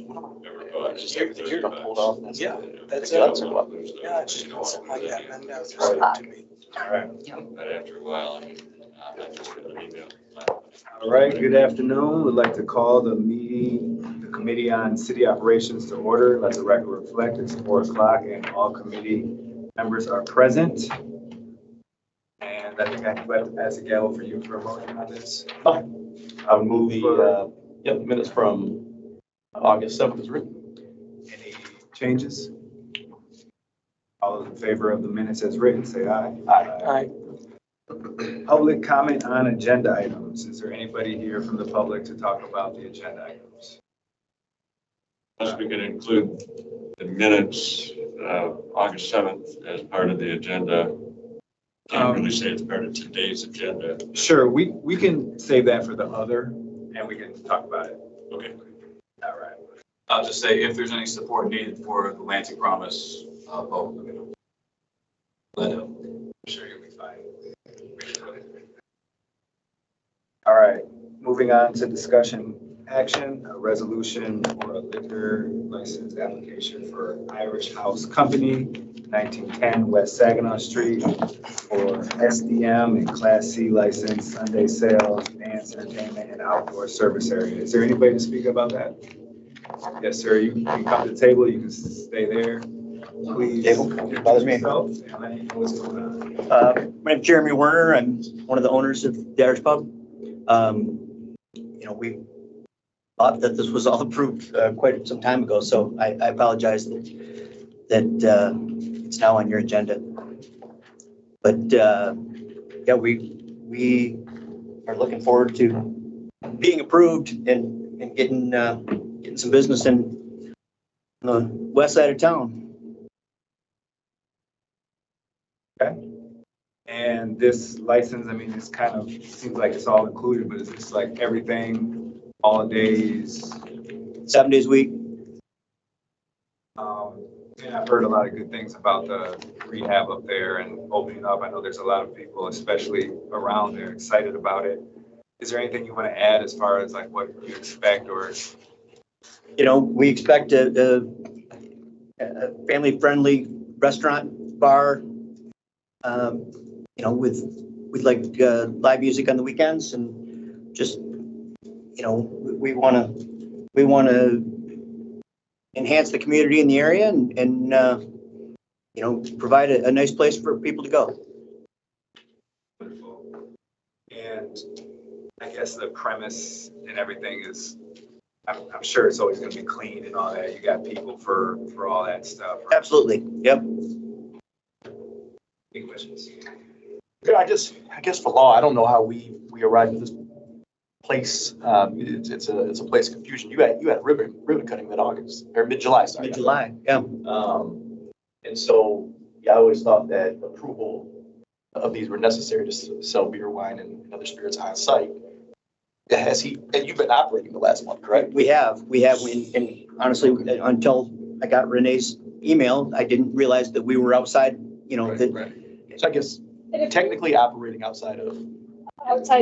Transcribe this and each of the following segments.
You're gonna hold off. Yeah, that's it. Yeah, it's just been something like that, and that's just sent to me. All right. But after a while, I just got an email. All right, good afternoon. We'd like to call the meeting, the Committee on City Operations to order. Let the record reflect it's 4 o'clock and all committee members are present. And I think I'd like to pass the gavel for you for a motion on this. I'll move the, minutes from August 7th is written. Any changes? All those in favor of the minutes as written, say aye. Aye. Public comment on agenda items. Is there anybody here from the public to talk about the agenda items? Unless we can include the minutes of August 7th as part of the agenda. Can't really say it's part of today's agenda. Sure, we can save that for the other and we can talk about it. Okay. All right. I'll just say if there's any support needed for the Lansing Promise vote, let know. I'm sure you'll be fine. All right, moving on to discussion action, a resolution for a liquor license application for Irish House Company, 1910 West Saginaw Street for SDM and Class C license, Sunday sales, dance, entertainment, and outdoor service area. Is there anybody to speak about that? Yes, sir. You can come to the table. You can stay there. Please. Table, bothers me. yourself and let me know what's going on. My name's Jeremy Werner. I'm one of the owners of the Irish Pub. We thought that this was all approved quite some time ago, so I apologize that it's now on your agenda. But yeah, we are looking forward to being approved and getting some business in the west side of town. Okay. And this license, I mean, it's kind of, seems like it's all included, but is this like everything, all days? 7 days a week. And I've heard a lot of good things about the rehab up there and opening up. I know there's a lot of people, especially around there, excited about it. Is there anything you want to add as far as like what you expect or? We expect a family-friendly restaurant, bar, with like live music on the weekends and just, we want to enhance the community in the area and provide a nice place for people to go. Wonderful. And I guess the premise and everything is, I'm sure it's always going to be clean and all that. You got people for all that stuff. Right? Absolutely. Yep. Any questions? Yeah, I guess for law, I don't know how we arrived at this place. It's a place of confusion. You had ribbon cutting mid-August or mid-July, sorry. Mid-July, yeah. And so I always thought that approval of these were necessary to sell beer, wine, and other spirits on site. And you've been operating the last month, correct? We have, and honestly, until I got Renee's email, I didn't realize that we were outside, Right. So I guess technically operating outside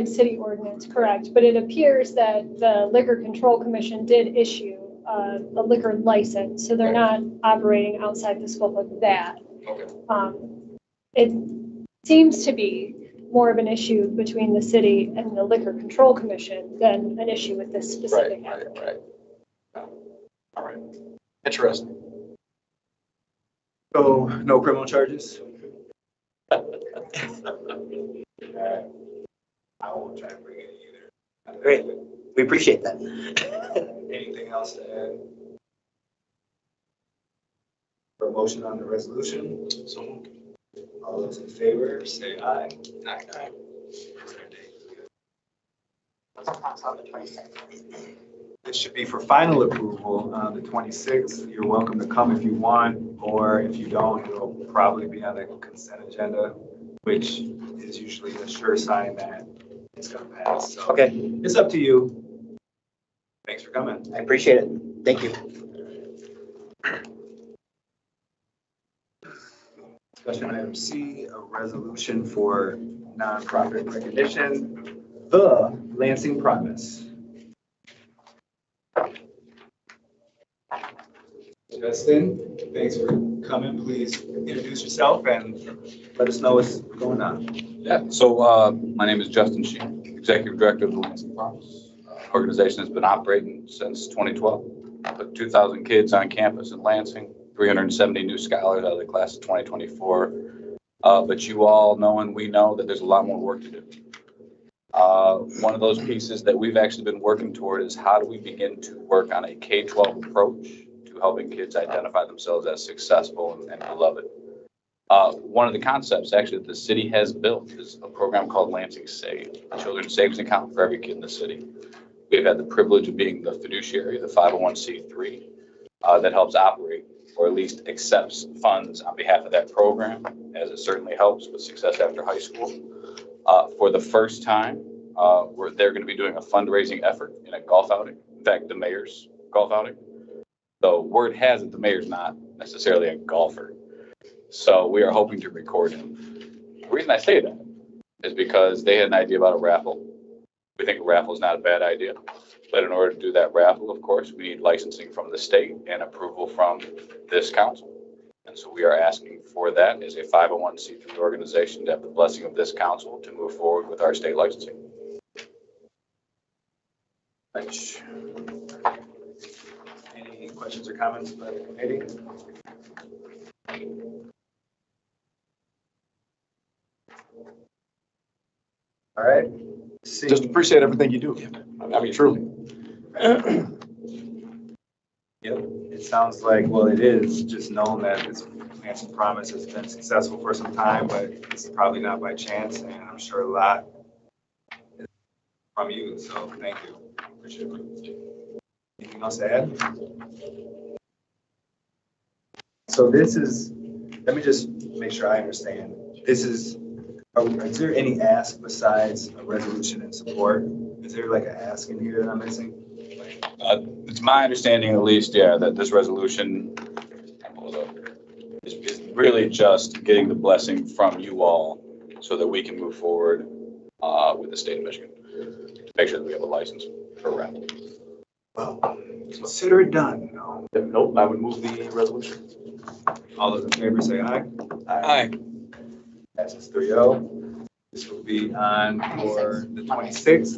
city ordinance, correct. But it appears that the Liquor Control Commission did issue a liquor license, so they're not operating outside the scope of that. Okay. It seems to be more of an issue between the city and the Liquor Control Commission than an issue with this specific applicant. Right. All right. Interesting. So no criminal charges? I won't try to bring it either. Great. We appreciate that. Anything else to add? For a motion on the resolution? So All those in favor, say aye. Aye. This should be for final approval on the 26th. You're welcome to come if you want, or if you don't, it'll probably be on the consent agenda, which is usually a sure sign that it's going to pass. So Okay, it's up to you. Thanks for coming. I appreciate it. Thank you. Discussion item C, a resolution for nonprofit recognition, the Lansing Promise. Justin, thanks for coming. Please introduce yourself and let us know what's going on. Yeah, so my name is Justin Sheen, Executive Director of the Lansing Promise. Organization has been operating since 2012. Put 2,000 kids on campus in Lansing, 370 new scholars out of the class of 2024. But you all know and we know that there's a lot more work to do. One of those pieces that we've actually been working toward is how do we begin to work on a K-12 approach to helping kids identify themselves as successful and beloved. One of the concepts actually that the city has built is a program called Lansing Save, a children's savings account for every kid in the city. We've had the privilege of being the fiduciary, the 501c3 that helps operate or at least accepts funds on behalf of that program, as it certainly helps with success after high school. For the first time, they're going to be doing a fundraising effort in a golf outing. In fact, the mayor's golf outing. So word has it the mayor's not necessarily a golfer. So we are hoping to record him. The reason I say that is because they had an idea about a raffle. We think a raffle is not a bad idea. But in order to do that raffle, of course, we need licensing from the state and approval from this council. And so we are asking for that as a 501c3 organization to have the blessing of this council to move forward with our state licensing. Any questions or comments by the committee? All right. Just appreciate everything you do. I mean, truly. Yep, it sounds like, well, it is just known that this Lansing Promise has been successful for some time, but it's probably not by chance, and I'm sure a lot is from you, so thank you. Appreciate it. Anything else to add? So this is, let me just make sure I understand. This is there any ask besides a resolution and support? Is there like an ask in here that I'm missing? It's my understanding, at least, yeah, that this resolution is really just getting the blessing from you all so that we can move forward with the state of Michigan to make sure that we have a license for raffle. Well, consider it done. No. Nope, I would move the resolution. All those in favor say aye. Aye. Passes 3-0. This will be on for the 26th.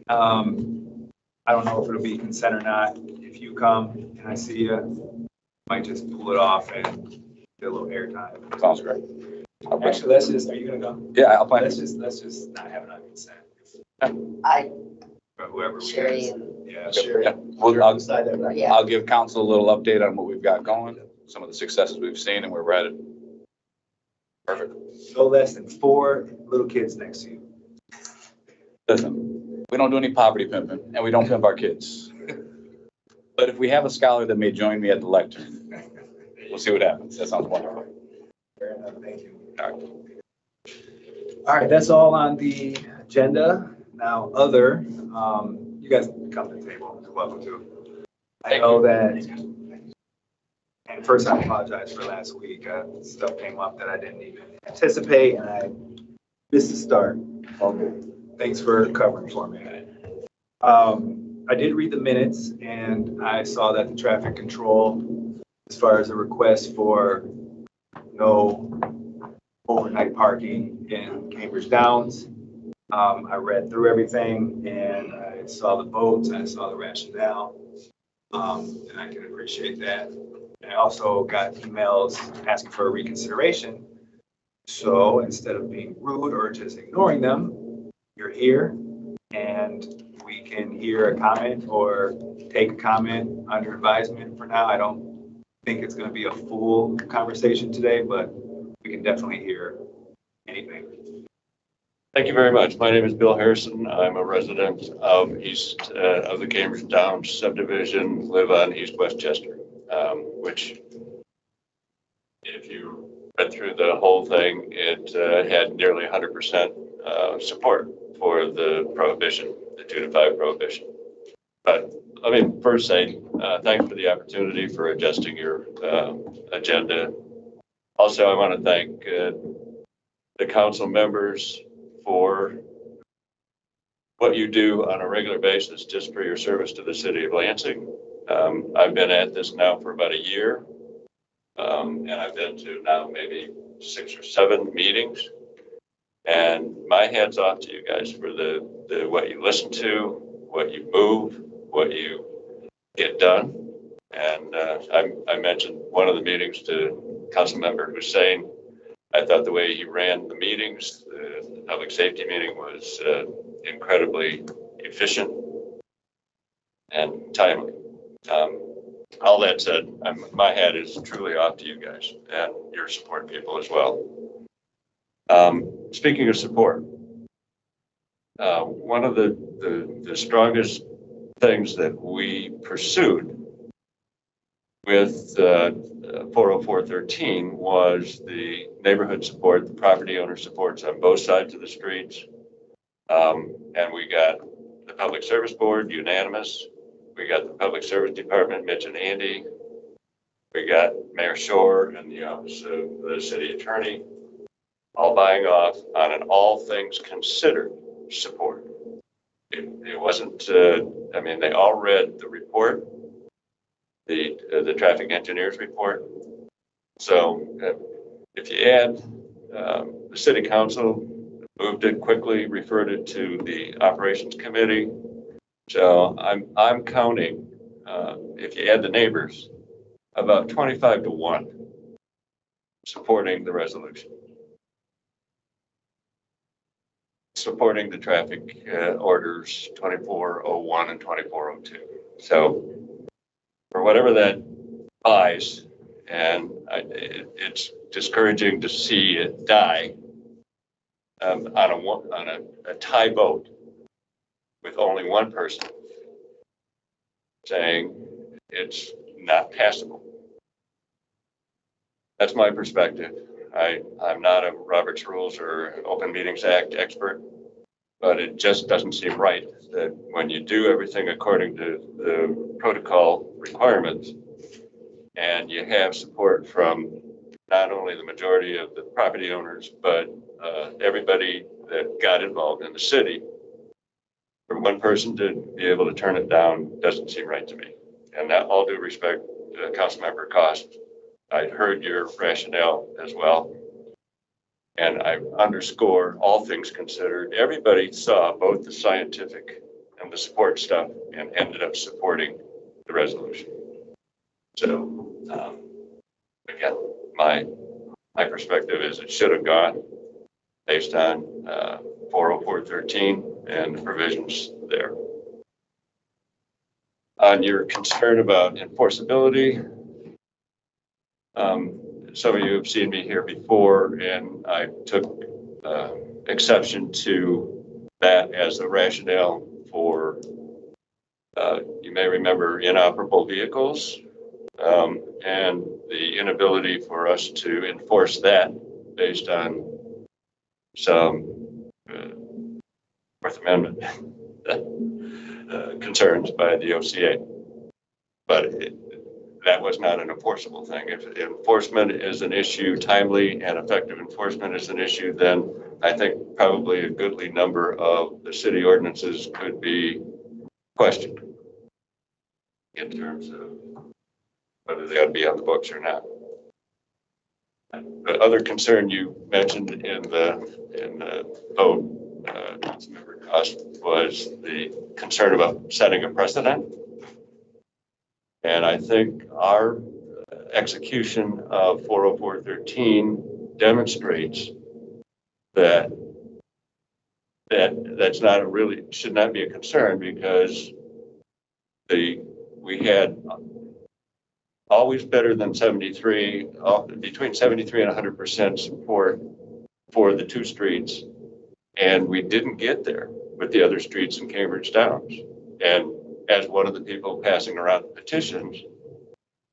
I don't know if it'll be consent or not. If you come and I see you, might just pull it off and get a little airtime. Sounds great. Actually, let's just, are you gonna come? Yeah, I'll plan. Let's just not have it on consent. I, Or whoever. Sherry, Yeah. Yeah. I'll give council a little update on what we've got going, some of the successes we've seen and where we're headed. Perfect. No less than 4 little kids next to you. Listen, we don't do any poverty pimping and we don't pimp our kids. But if we have a scholar that may join me at the lectern, we'll see what happens. That sounds wonderful. Fair enough, thank you. All right. All right, that's all on the agenda. Now, other, you guys can come to the table, you're welcome to. I know that, and first I apologize for last week. Stuff came up that I didn't even anticipate and I missed the start. Okay. Thanks for covering for me. I did read the minutes and I saw that the traffic control, as far as a request for no overnight parking in Cambridge Downs. I read through everything and I saw the votes, I saw the rationale, and I can appreciate that. I also got emails asking for a reconsideration. So instead of being rude or just ignoring them, you're here and we can hear a comment or take a comment under advisement for now. I don't think it's going to be a full conversation today, but we can definitely hear anything. Thank you very much. My name is Bill Harrison. I'm a resident of of the Cambridge Downs subdivision, live on East Westchester, which if you read through the whole thing, it had nearly 100% support for the prohibition, the 2 to 5 prohibition. But let me first say thanks for the opportunity for adjusting your agenda. Also, I want to thank the council members for what you do on a regular basis just for your service to the city of Lansing I've been at this now for about a year. And I've been to now maybe 6 or 7 meetings. And my hat's off to you guys for the what you listen to, what you move, what you get done. And I mentioned one of the meetings to Councilmember Hussein. I thought the way he ran the meetings, the public safety meeting was incredibly efficient and timely. All that said, my hat is truly off to you guys and your support people as well. Speaking of support, one of the strongest things that we pursued with 40413 was the neighborhood support, the property owner supports on both sides of the streets. And we got the Public Service Board unanimous. We got the Public Service Department, Mitch and Andy. We got Mayor Shore and the Office of the City Attorney all buying off on an all things considered support. It wasn't, I mean, they all read the report, the traffic engineer's report. So if you add, the city council moved it quickly, referred it to the operations committee. So I'm counting, if you add the neighbors, about 25-1 supporting the resolution. Supporting the traffic orders 2401 and 2402. So for whatever that buys, and it's discouraging to see it die on a tie vote with only one person saying it's not passable. That's my perspective. I'm not a Robert's Rules or Open Meetings Act expert, but it just doesn't seem right that when you do everything according to the protocol requirements and you have support from not only the majority of the property owners, but everybody that got involved in the city, for one person to be able to turn it down doesn't seem right to me. And that, all due respect to Councilmember Cost, I heard your rationale as well. And I underscore, all things considered, everybody saw both the scientific and the support stuff and ended up supporting the resolution. So again, my perspective is it should have gone based on 40413 and the provisions there. On your concern about enforceability, some of you have seen me here before, and I took exception to that as a rationale for, you may remember, inoperable vehicles and the inability for us to enforce that based on some Fourth Amendment concerns by the OCA. But that was not an enforceable thing. If enforcement is an issue, timely and effective enforcement is an issue, then I think probably a goodly number of the city ordinances could be questioned in terms of whether they ought to be on the books or not. The other concern you mentioned in the vote, Councilmember Cost, was the concern about setting a precedent. And I think our execution of 40413 demonstrates that that's not a really, should not be a concern, because we had always better than 73, between 73 and 100% support for the two streets. And we didn't get there with the other streets in Cambridge Downs. And as one of the people passing around the petitions,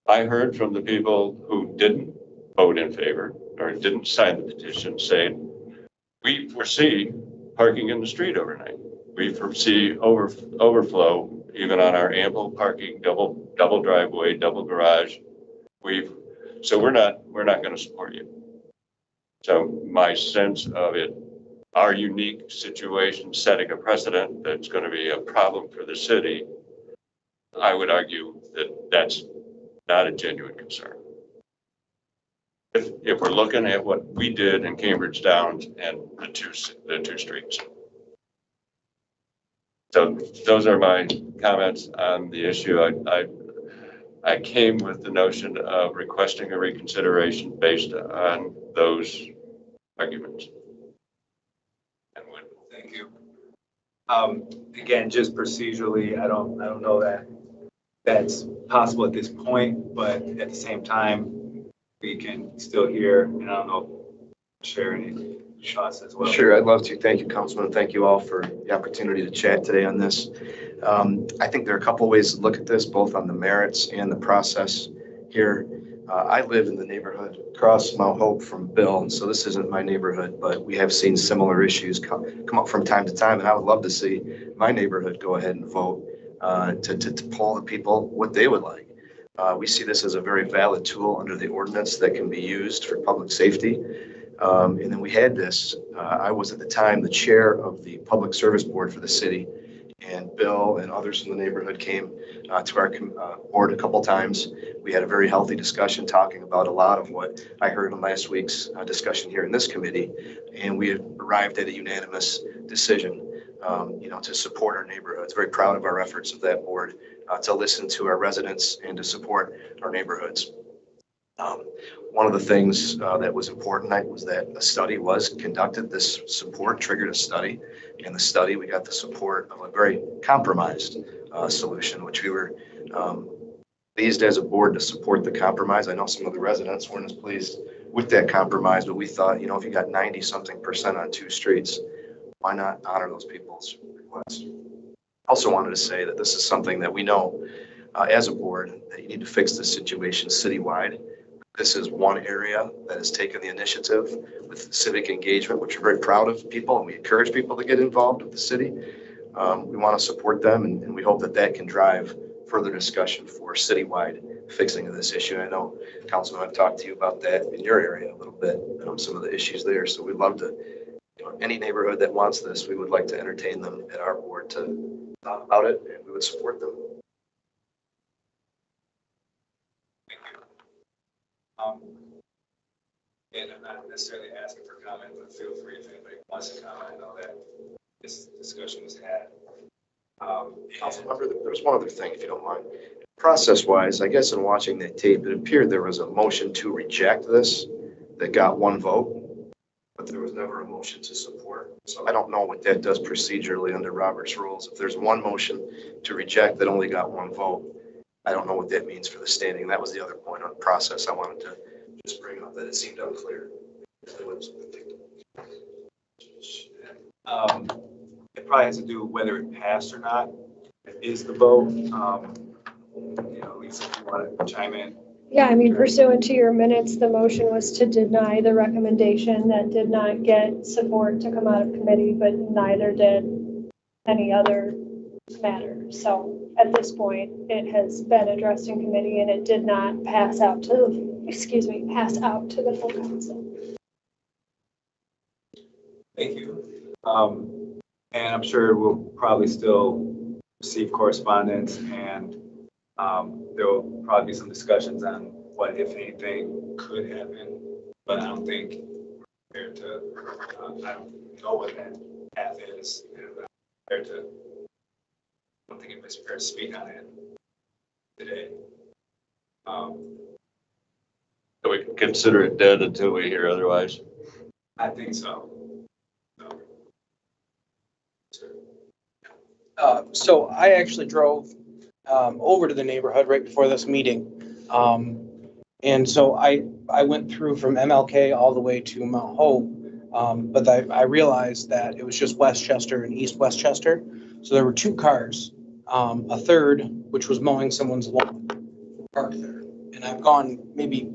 I heard from the people who didn't vote in favor or didn't sign the petition saying, we foresee parking in the street overnight. We foresee overflow even on our ample parking, double driveway, double garage. So we're not going to support you. So my sense of it, our unique situation setting a precedent that's going to be a problem for the city, I would argue that's not a genuine concern. If we're looking at what we did in Cambridge Downs and the two streets. So those are my comments on the issue. I came with the notion of requesting a reconsideration based on those arguments. And when, Thank you. Again, just procedurally, I don't know that that's possible at this point, but at the same time, we can still hear, and I don't know, share any shots as well. Sure, I'd love to. Thank you, Councilman. Thank you all for the opportunity to chat today on this. I think there are a couple of ways to look at this, both on the merits and the process here. I live in the neighborhood across Mount Hope from Bill, and so this isn't my neighborhood, but we have seen similar issues come up from time to time, and I would love to see my neighborhood go ahead and vote to poll the people what they would like. We see this as a very valid tool under the ordinance that can be used for public safety. And then we had this, I was at the time the chair of the Public Service Board for the city, and Bill and others from the neighborhood came to our board a couple times. We had a very healthy discussion talking about a lot of what I heard in last week's discussion here in this committee, and we arrived at a unanimous decision, to support our neighborhoods. Very proud of our efforts of that board to listen to our residents and to support our neighborhoods. One of the things that was important was that a study was conducted. This support triggered a study. In the study, we got the support of a very compromised solution, which we were pleased as a board to support the compromise. I know some of the residents weren't as pleased with that compromise, but we thought, if you got 90-something% on two streets, why not honor those people's requests? I also wanted to say that this is something that we know as a board that you need to fix this situation citywide. This is one area that has taken the initiative with civic engagement, which we're very proud of people, and we encourage people to get involved with the city. We want to support them, and we hope that that can drive further discussion for citywide fixing of this issue. I know, Councilman, I've talked to you about that in your area a little bit, some of the issues there. So we'd love to, any neighborhood that wants this, we would like to entertain them at our board to talk about it, and we would support them. And I'm not necessarily asking for comment, but feel free if anybody wants to comment. I know that this discussion was had. Councilmember, there's one other thing, if you don't mind. Process-wise, I guess in watching that tape, it appeared there was a motion to reject this that got one vote, but there was never a motion to support. So I don't know what that does procedurally under Robert's rules. If there's one motion to reject that only got one vote, I don't know what that means for the standing. That was the other point on the process I wanted to just bring up, that it seemed unclear. It probably has to do with whether it passed or not. It is the vote. Lisa, if you want to chime in. Yeah, pursuant to your minutes, the motion was to deny the recommendation that did not get support to come out of committee, but neither did any other matter. So at this point, it has been addressed in committee and it did not pass out to the full council. Thank you. And I'm sure we'll probably still receive correspondence, and there will probably be some discussions on what, if anything, could happen. But I don't think we're prepared to, I don't know what that path is. And I'm prepared to, I don't think anybody's prepared to speak on it today. so we can consider it dead until we hear otherwise. I think so. So I actually drove over to the neighborhood right before this meeting. And so I went through from MLK all the way to Mount Hope. But I realized that it was just Westchester and East Westchester. So there were two cars, a third, which was mowing someone's lawn, parked there. And I've gone maybe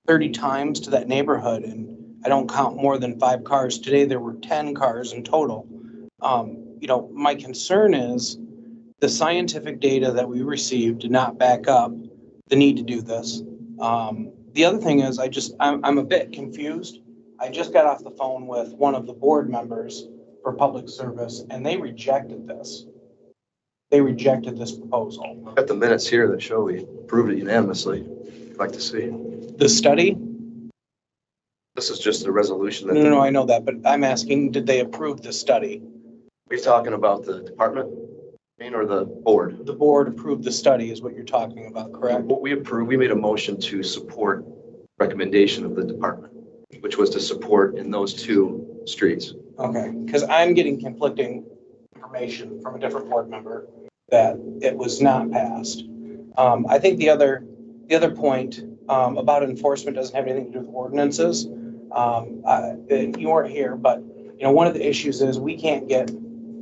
30 times to that neighborhood, and I don't count more than 5 cars. Today, there were 10 cars in total. My concern is the scientific data that we received did not back up the need to do this. The other thing is I'm a bit confused. I just got off the phone with one of the board members for public service, and they rejected this. they rejected this proposal. Got the minutes here that show we approved it unanimously. I'd like to see. The study? This is just a resolution that. No, I know that, but I'm asking, did they approve the study? We're talking about the department, or the board? The board approved the study is what you're talking about, correct? What we approved, we made a motion to support recommendation of the department, which was to support in those two streets. Okay, because I'm getting conflicting information from a different board member that it was not passed. I think the other point about enforcement doesn't have anything to do with ordinances. You weren't here, but one of the issues is we can't get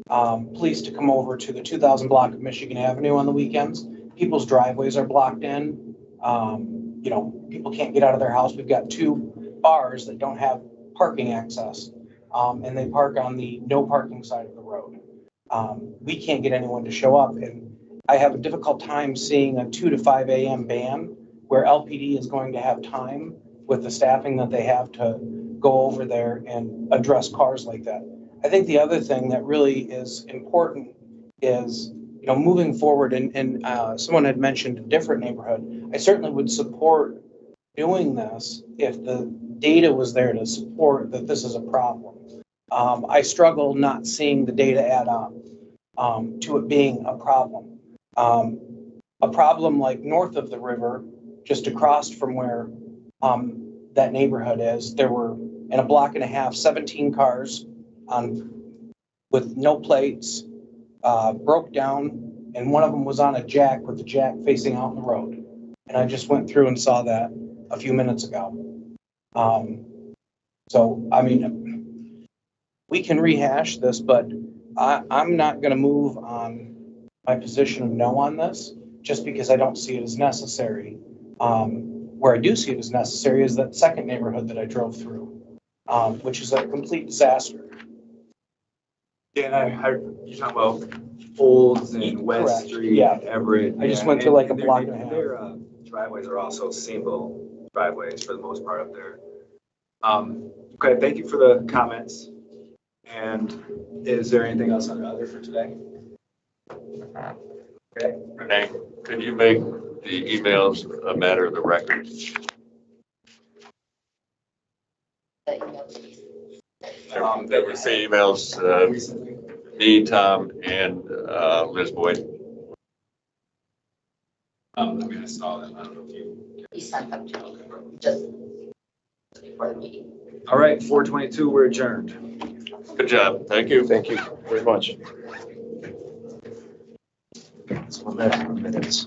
police to come over to the 2000 block of Michigan Avenue on the weekends. People's driveways are blocked in. People can't get out of their house. We've got 2 bars that don't have parking access, and they park on the no parking side of the road. We can't get anyone to show up, and I have a difficult time seeing a 2 to 5 a.m. ban where LPD is going to have time with the staffing that they have to go over there and address cars like that. I think the other thing that really is important is, moving forward, and someone had mentioned a different neighborhood. I certainly would support doing this if the data was there to support that this is a problem. I struggle not seeing the data add up to it being a problem. A problem like north of the river, just across from where that neighborhood is, there were in a block and a half, 17 cars with no plates, broke down, and one of them was on a jack with the jack facing out in the road. And I just went through and saw that a few minutes ago. We can rehash this, but I'm not going to move on my position of no on this just because I don't see it as necessary. Where I do see it as necessary is that second neighborhood that I drove through, which is a complete disaster. Yeah, and I heard you talking about Olds and West Correct. Street, Yeah. Everett. I just yeah, went through like a and block and a half. Their driveways are also single driveways for the most part up there. Okay, thank you for the comments. And is there anything else on the other for today? Okay. Renee, could you make the emails a matter of the record? There were 3 emails, Recently. me, Tom, and Liz Boyd. I saw them. I don't know if you. You sent them to me just before the meeting. All right, 4:22, we're adjourned. Good job. Thank you. Thank you very much. So that's the minutes.